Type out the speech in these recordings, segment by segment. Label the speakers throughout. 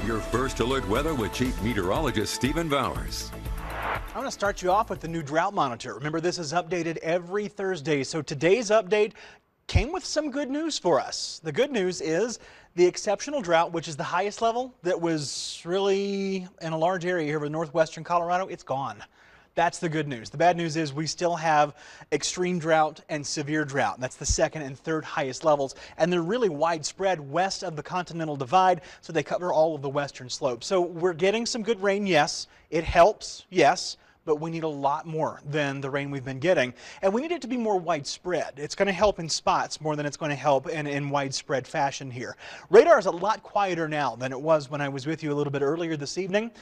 Speaker 1: your first alert weather with Chief Meteorologist Stephen Bowers.
Speaker 2: I'm going to start you off with the new drought monitor. Remember, this is updated every Thursday. So today's update came with some good news for us. The good news is the exceptional drought, which is the highest level that was really in a large area here in northwestern Colorado, it's gone. That's the good news. The bad news is we still have extreme drought and severe drought. That's the second and third highest levels, and they're really widespread west of the Continental Divide, so they cover all of the western slope. So we're getting some good rain, yes. It helps, yes, but we need a lot more than the rain we've been getting, and we need it to be more widespread. It's going to help in spots more than it's going to help in widespread fashion here. Radar is a lot quieter now than it was when I was with you a little bit earlier this evening.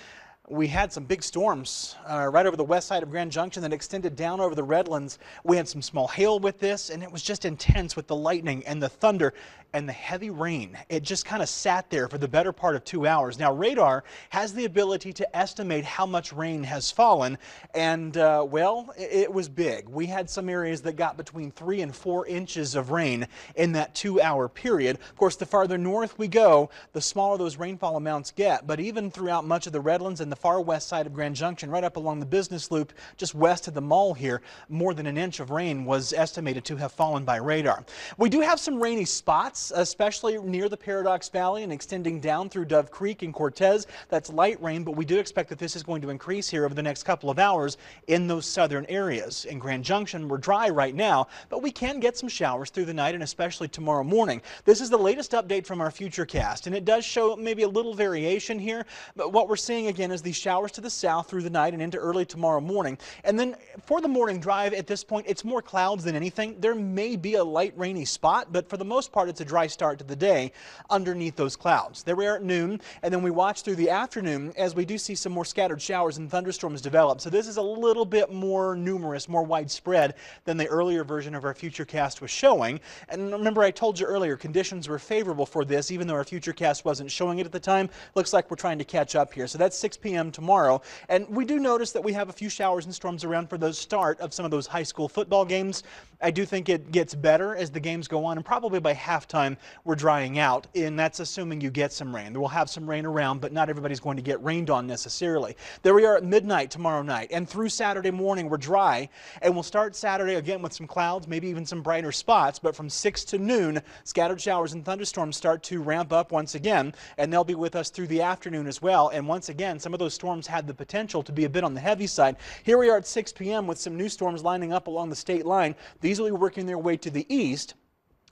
Speaker 2: We had some big storms right over the west side of Grand Junction that extended down over the Redlands. We had some small hail with this, and it was just intense with the lightning and the thunder and the heavy rain. It just kind of sat there for the better part of 2 hours. Now, radar has the ability to estimate how much rain has fallen, and well, it was big. We had some areas that got between 3 and 4 inches of rain in that 2-hour period. Of course, the farther north we go, the smaller those rainfall amounts get, but even throughout much of the Redlands and the far west side of Grand Junction, right up along the business loop just west of the mall here, more than an inch of rain was estimated to have fallen by radar. We do have some rainy spots, especially near the Paradox Valley and extending down through Dove Creek and Cortez. That's light rain, but we do expect that this is going to increase here over the next couple of hours in those southern areas. In Grand Junction, we're dry right now, but we can get some showers through the night and especially tomorrow morning. This is the latest update from our Futurecast, and it does show maybe a little variation here, but what we're seeing again is these showers to the south through the night and into early tomorrow morning. And then for the morning drive at this point, it's more clouds than anything. There may be a light rainy spot, but for the most part, it's a dry start to the day underneath those clouds. There we are at noon, and then we watch through the afternoon as we do see some more scattered showers and thunderstorms develop. So this is a little bit more numerous, more widespread than the earlier version of our Futurecast was showing. And remember, I told you earlier, conditions were favorable for this, even though our Futurecast wasn't showing it at the time. Looks like we're trying to catch up here. So that's 6 p.m. tomorrow, and we do notice that we have a few showers and storms around for the start of some of those high school football games. I do think it gets better as the games go on, and probably by halftime we're drying out, and that's assuming you get some rain. We'll have some rain around, but not everybody's going to get rained on necessarily. There we are at midnight tomorrow night, and through Saturday morning we're dry, and we'll start Saturday again with some clouds, maybe even some brighter spots, but from 6 to noon, scattered showers and thunderstorms start to ramp up once again, and they'll be with us through the afternoon as well. And once again, some of those storms had the potential to be a bit on the heavy side. Here we are at 6 p.m. with some new storms lining up along the state line. These will be working their way to the east.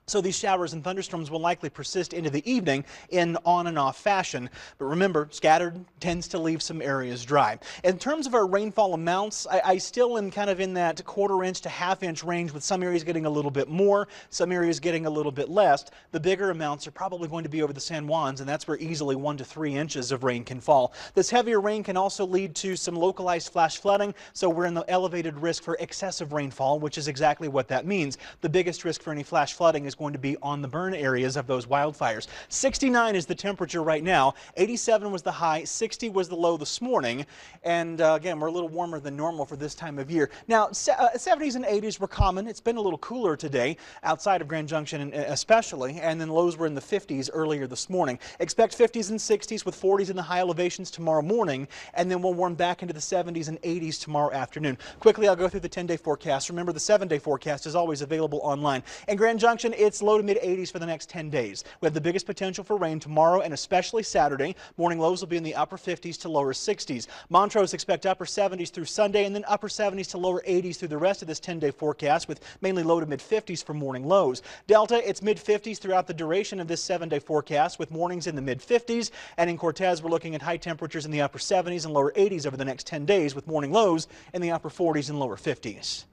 Speaker 2: So these showers and thunderstorms will likely persist into the evening in on and off fashion. But remember, scattered tends to leave some areas dry. In terms of our rainfall amounts, I still am kind of in that quarter-inch to half-inch range, with some areas getting a little bit more, some areas getting a little bit less. The bigger amounts are probably going to be over the San Juans, and that's where easily 1 to 3 inches of rain can fall. This heavier rain can also lead to some localized flash flooding, so we're in the elevated risk for excessive rainfall, which is exactly what that means. The biggest risk for any flash flooding is going to be on the burn areas of those wildfires. 69 is the temperature right now. 87 was the high, 60 was the low this morning, and again, we're a little warmer than normal for this time of year. Now, 70s and 80s were common. It's been a little cooler today outside of Grand Junction especially, and then lows were in the 50s earlier this morning. Expect 50s and 60s with 40s in the high elevations tomorrow morning, and then we'll warm back into the 70s and 80s tomorrow afternoon. Quickly, I'll go through the 10-day forecast. Remember, the 7-day forecast is always available online. In Grand Junction, it's low to mid 80s for the next 10 days. We have the biggest potential for rain tomorrow and especially Saturday. Morning lows will be in the upper 50s to lower 60s. Montrose expect upper 70s through Sunday, and then upper 70s to lower 80s through the rest of this 10-day forecast, with mainly low to mid 50s for morning lows. Delta, it's mid 50s throughout the duration of this 7-day forecast, with mornings in the mid 50s, and in Cortez we're looking at high temperatures in the upper 70s and lower 80s over the next 10 days, with morning lows in the upper 40s and lower 50s.